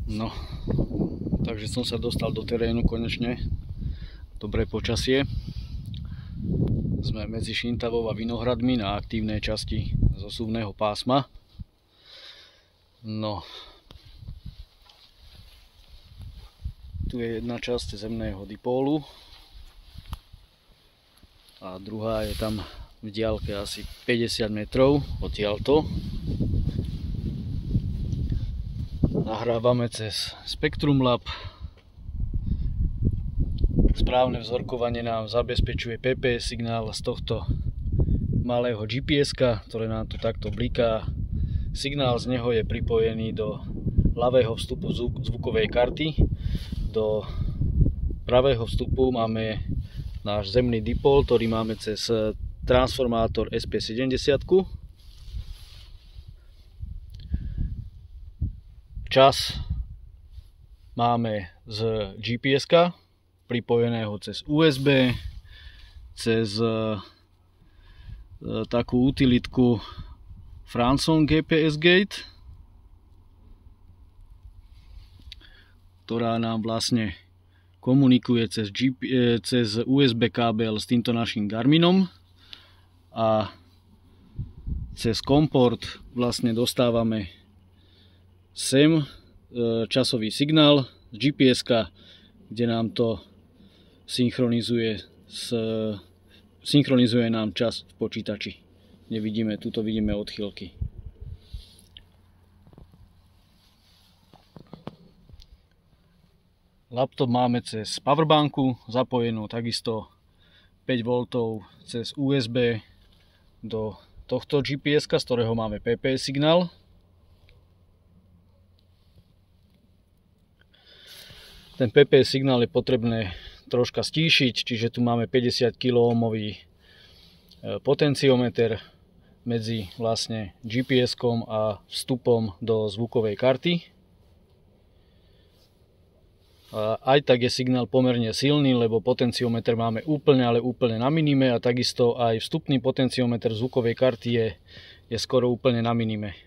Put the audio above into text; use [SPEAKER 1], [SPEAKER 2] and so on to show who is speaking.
[SPEAKER 1] No, takže som sa dostal do terénu konečne. Dobré počasie. Sme medzi Šintavou a Vinohradmi na aktívnej časti zosuvného pásma. No, tu je jedna časť zemného dipólu a druhá je tam v diaľke asi 50 metrov odtiaľto. Nahrávame cez Spektrum Lab. Správne vzorkovanie nám zabezpečuje PPS signál z tohto malého GPS-ka, ktoré nám tu takto bliká. Signál z neho je pripojený do ľavého vstupu zvukovej karty. Do pravého vstupu máme náš zemný dipol, ktorý máme cez transformátor SP70. Čas máme z GPS-ka pripojeného cez USB, cez takú utilitku Franson GPS Gate, ktorá nám vlastne komunikuje cez USB kábel s týmto našim Garminom a cez komport vlastne dostávame sem časový signál z GPS-ka, kde nám to synchronizuje nám čas v počítači. Nevidíme, tuto vidíme odchýlky. Laptop máme cez powerbanku zapojenú takisto 5V cez USB do tohto GPS-ka, z ktorého máme PPS signál. Ten PPS signál je potrebné troška stíšiť, čiže tu máme 50 kΩ potenciometer medzi vlastne GPS-kom a vstupom do zvukovej karty. A aj tak je signál pomerne silný, lebo potenciometer máme úplne, ale úplne na minime a takisto aj vstupný potenciometer zvukovej karty je skoro úplne na minime.